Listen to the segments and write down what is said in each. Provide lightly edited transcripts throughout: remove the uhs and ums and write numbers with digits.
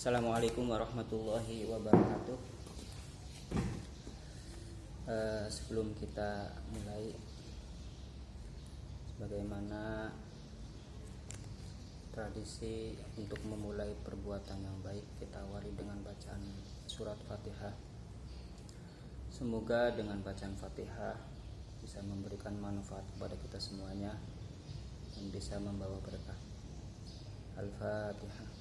Assalamualaikum warahmatullahi wabarakatuh. Sebelum kita mulai, sebagaimana tradisi untuk memulai perbuatan yang baik, kita awali dengan bacaan surat Fatihah. Semoga dengan bacaan Fatihah bisa memberikan manfaat kepada kita semuanya dan bisa membawa berkah. Al-Fatihah.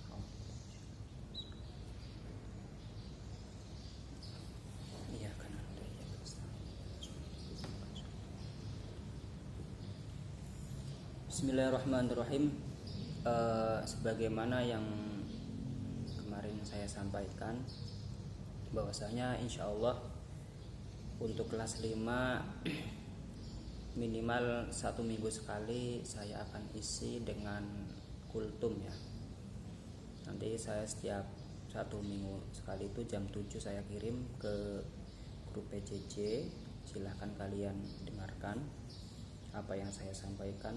Bismillahirrahmanirrahim. Sebagaimana yang kemarin saya sampaikan, bahwasanya insya Allah untuk kelas 5 minimal 1 minggu sekali saya akan isi dengan kultum ya. Nanti saya setiap 1 minggu sekali itu jam 7 saya kirim ke grup PJJ. Silahkan kalian dengarkan apa yang saya sampaikan.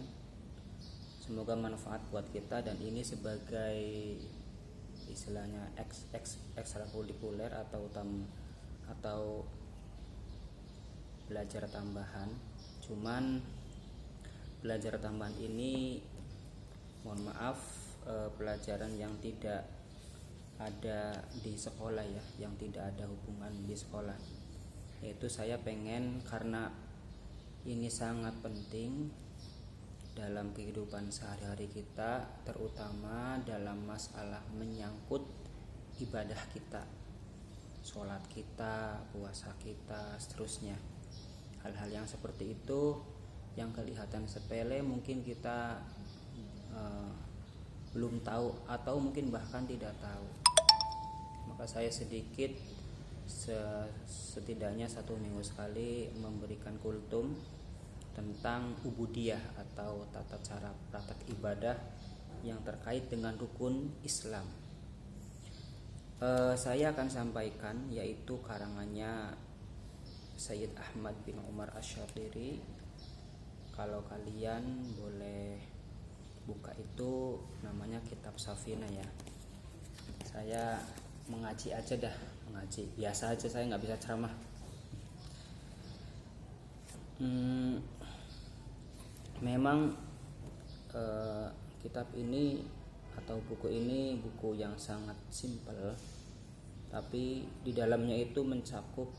Semoga manfaat buat kita, dan ini sebagai istilahnya ekstrakurikuler atau belajar tambahan. Cuman belajar tambahan ini mohon maaf pelajaran yang tidak ada di sekolah ya, yang tidak ada hubungan di sekolah. Yaitu saya pengen, karena ini sangat penting dalam kehidupan sehari-hari kita, terutama dalam masalah menyangkut ibadah kita, sholat kita, puasa kita, seterusnya. Hal-hal yang seperti itu yang kelihatan sepele mungkin kita belum tahu atau mungkin bahkan tidak tahu. Maka saya sedikit setidaknya 1 minggu sekali memberikan kultum tentang ubudiyah atau tata cara praktek ibadah yang terkait dengan rukun Islam. Saya akan sampaikan, yaitu karangannya Sayyid Ahmad bin Umar Asy-Syatiri. Kalau kalian boleh buka, itu namanya kitab Safinah ya. Saya mengaji aja dah, mengaji biasa aja, saya nggak bisa ceramah. Memang kitab ini atau buku ini buku yang sangat simpel, tapi di dalamnya itu mencakup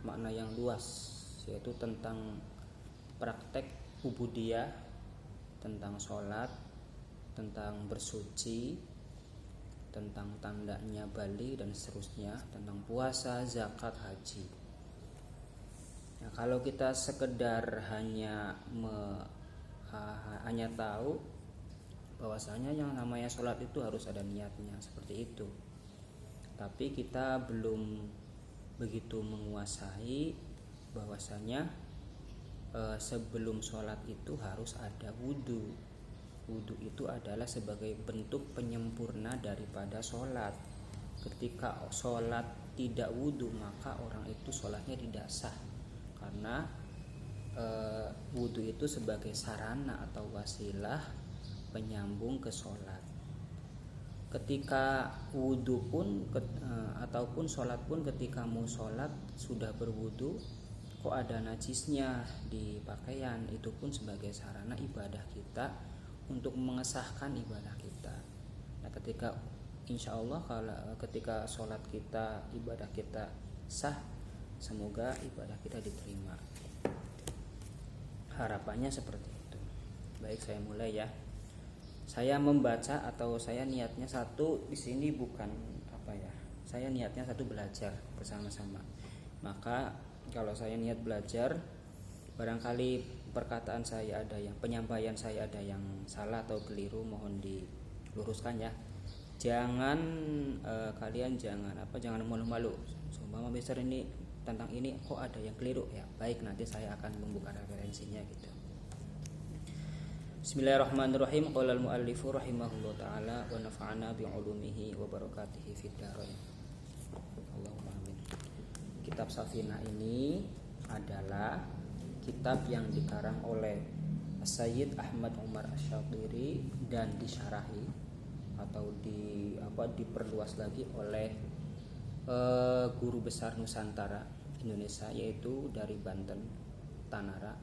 makna yang luas, yaitu tentang praktek ubudiyah, tentang sholat, tentang bersuci, tentang tandanya Bali dan seterusnya, tentang puasa, zakat, haji. Nah, kalau kita sekedar hanya tahu bahwasanya yang namanya sholat itu harus ada niatnya, seperti itu, tapi kita belum begitu menguasai bahwasanya sebelum sholat itu harus ada wudhu. Wudhu itu adalah sebagai bentuk penyempurna daripada sholat. Ketika sholat tidak wudhu, maka orang itu sholatnya tidak sah, karena wudhu itu sebagai sarana atau wasilah penyambung ke sholat. Ketika wudhu pun ataupun sholat pun, ketika mau sholat sudah berwudhu, kok ada najisnya di pakaian, itu pun sebagai sarana ibadah kita untuk mengesahkan ibadah kita. Nah, ketika insya Allah ketika sholat kita, ibadah kita sah, semoga ibadah kita diterima. Harapannya seperti itu. Baik, saya mulai ya. Saya membaca atau saya niatnya satu di sini bukan apa ya. Saya niatnya satu belajar bersama-sama. Maka kalau saya niat belajar, barangkali perkataan saya ada yang, penyampaian saya ada yang salah atau keliru, mohon diluruskan ya. Jangan kalian jangan malu-malu. Sumpah besar ini tentang ini kok ada yang keliru ya. Baik, nanti saya akan membuka referensinya gitu. Bismillahirrahmanirrahim. Qala al-muallifu rahimahullah taala wa nafa'ana bi 'ulumihi wa barakatihi fid dharain. Allahumma amin. Kitab Safinah ini adalah kitab yang dikarang oleh Sayyid Ahmad Umar Asy-Syatiri dan disyarahi atau diperluas lagi oleh guru besar Nusantara Indonesia, yaitu dari Banten, Tanara.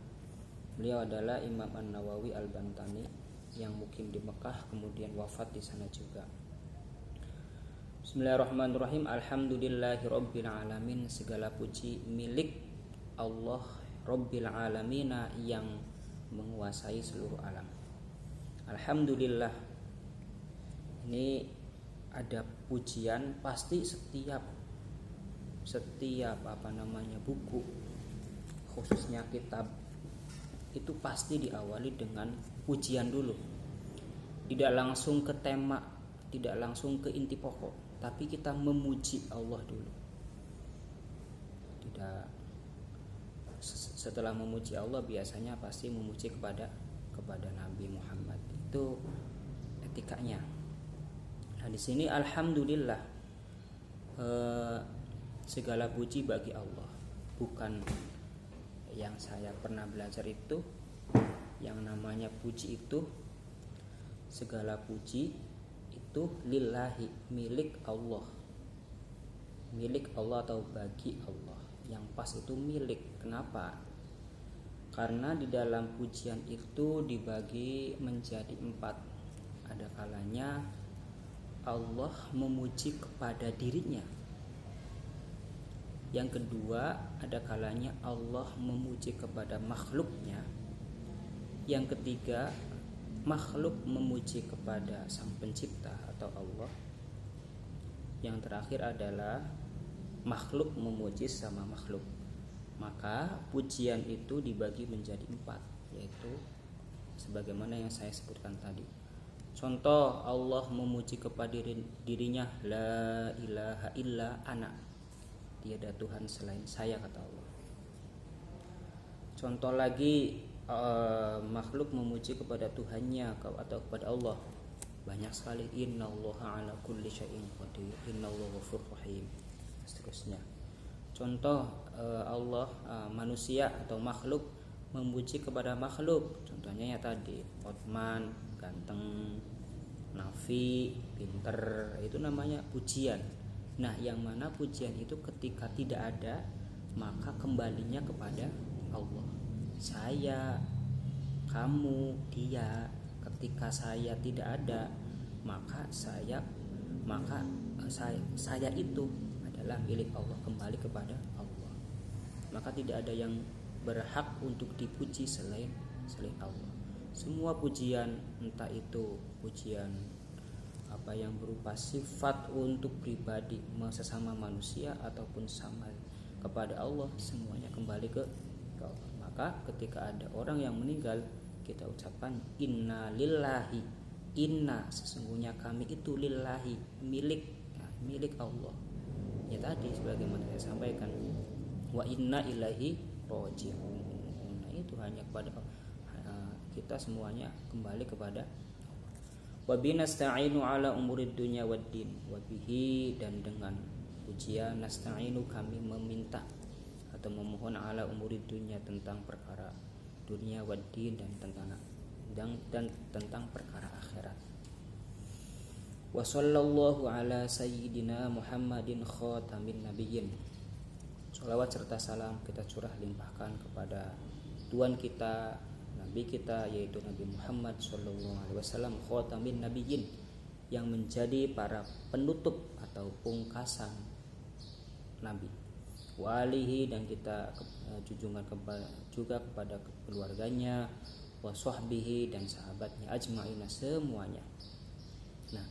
Beliau adalah Imam An-Nawawi Al-Bantani yang mukim di Mekah, kemudian wafat di sana juga. Bismillahirrahmanirrahim. Alhamdulillahirabbil alamin. Segala puji milik Allah Rabbil alamina yang menguasai seluruh alam. Alhamdulillah. Ini ada pujian pasti setiap buku, khususnya kitab, itu pasti diawali dengan pujian dulu. Tidak langsung ke tema, tidak langsung ke inti pokok, tapi kita memuji Allah dulu. Setelah memuji Allah biasanya pasti memuji kepada Nabi Muhammad. Itu etikanya. Nah, di sini alhamdulillah, segala puji bagi Allah. Bukan yang saya pernah belajar itu, yang namanya puji itu, segala puji itu lillahi, milik Allah. Milik Allah atau bagi Allah. Yang pas itu milik. Kenapa? Karena di dalam pujian itu dibagi menjadi 4. Ada kalanya Allah memuji kepada dirinya. Yang kedua, ada kalanya Allah memuji kepada makhluknya. Yang ketiga, makhluk memuji kepada Sang Pencipta atau Allah. Yang terakhir adalah makhluk memuji sama makhluk. Maka pujian itu dibagi menjadi 4, yaitu sebagaimana yang saya sebutkan tadi. Contoh, Allah memuji kepada dirinya, la ilaha illa ana, tiada Tuhan selain saya, kata Allah. Contoh lagi, makhluk memuji kepada Tuhannya atau kepada Allah, banyak sekali. Innallaha ala kulli syai'in qadir, innallahu ghafurur rahim, seterusnya. Contoh, Allah, manusia atau makhluk memuji kepada makhluk, contohnya ya tadi, Otman, ganteng, Nafi, pinter, itu namanya pujian. Nah, yang mana pujian itu ketika tidak ada, maka kembalinya kepada Allah. Saya, kamu, dia. Ketika saya tidak ada, maka saya itu adalah milik Allah, kembali kepada Allah. Maka tidak ada yang berhak untuk dipuji selain Allah. Semua pujian, entah itu pujian yang berupa sifat untuk pribadi sesama manusia ataupun sama kepada Allah, semuanya kembali ke Allah. Maka ketika ada orang yang meninggal, kita ucapkan inna lillahi, inna, sesungguhnya kami itu lillahi, milik Allah. Ya tadi sebagaimana saya sampaikan, wa inna ilaihi raji'un. Nah, itu hanya kepada kita semuanya kembali kepada wa binasta'inu ala umurid dunya waddin, wa bihi, dan dengan pujian nasta'inu kami meminta atau memohon ala umurid dunya, tentang perkara dunia, waddin, dan tentang perkara akhirat. Wa sallallahu ala sayyidina Muhammadin khatamin nabiyyin. Shalawat serta salam kita curah limpahkan kepada Tuhan kita, Nabi kita, yaitu Nabi Muhammad SAW, khatamin nabiyyin, yang menjadi para penutup atau pungkasan Nabi. Wa alihi, dan kita junjungan juga kepada keluarganya, wa sahbihi, dan sahabatnya, ajma'ina, semuanya. Nah,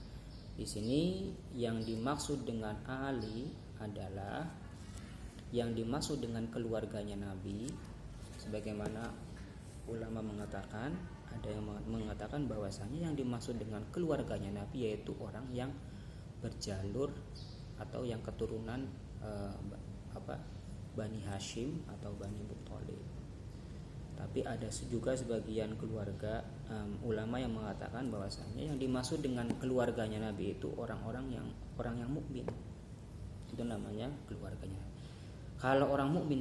di sini yang dimaksud dengan ali adalah yang dimaksud dengan keluarganya Nabi, sebagaimana ulama mengatakan, ada yang mengatakan bahwasanya yang dimaksud dengan keluarganya Nabi yaitu orang yang berjalur atau yang keturunan Bani Hashim atau Bani Muthalib. Tapi ada juga sebagian keluarga ulama yang mengatakan bahwasanya yang dimaksud dengan keluarganya Nabi itu orang yang mukmin. Itu namanya keluarganya. Kalau orang mukmin,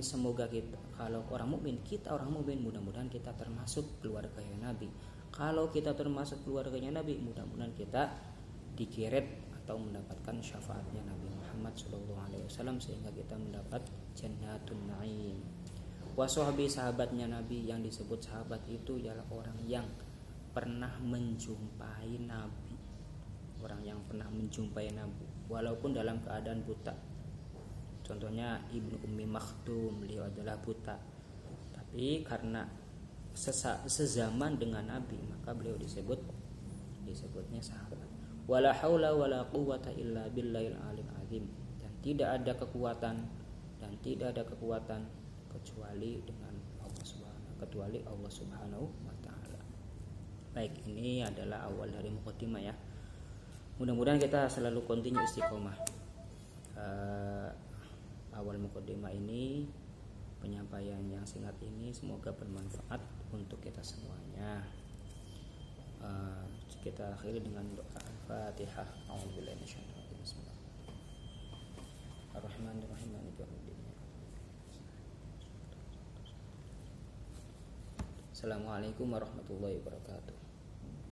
kita orang mukmin, mudah-mudahan kita termasuk keluarganya Nabi. Kalau kita termasuk keluarganya Nabi, mudah-mudahan kita dikiret atau mendapatkan syafaatnya Nabi Muhammad SAW, sehingga kita mendapat jannatun na'im. Washabi, sahabatnya Nabi, yang disebut sahabat itu ialah orang yang pernah menjumpai Nabi, orang yang pernah menjumpai Nabi walaupun dalam keadaan buta. Contohnya Ibnu Ummi Maktum, beliau adalah buta, tapi karena sezaman dengan Nabi maka beliau disebutnya sahabat. Wala haula wala quwwata illa billahil aliyil azim, dan tidak ada kekuatan kecuali dengan Allah Subhanahu wa taala. Baik, ini adalah awal dari mukadimah ya. Mudah-mudahan kita selalu continue istiqomah. Awal mukadimah ini, penyampaian yang singkat ini semoga bermanfaat untuk kita semuanya. Kita akhiri dengan doa Al-Fatihah. A'udzubillahi minasyaitonir rajim. Bismillahirrahmanirrahim. Ar-Rahmanir-Rahim. Maliki yaumiddin. Assalamualaikum warahmatullahi wabarakatuh.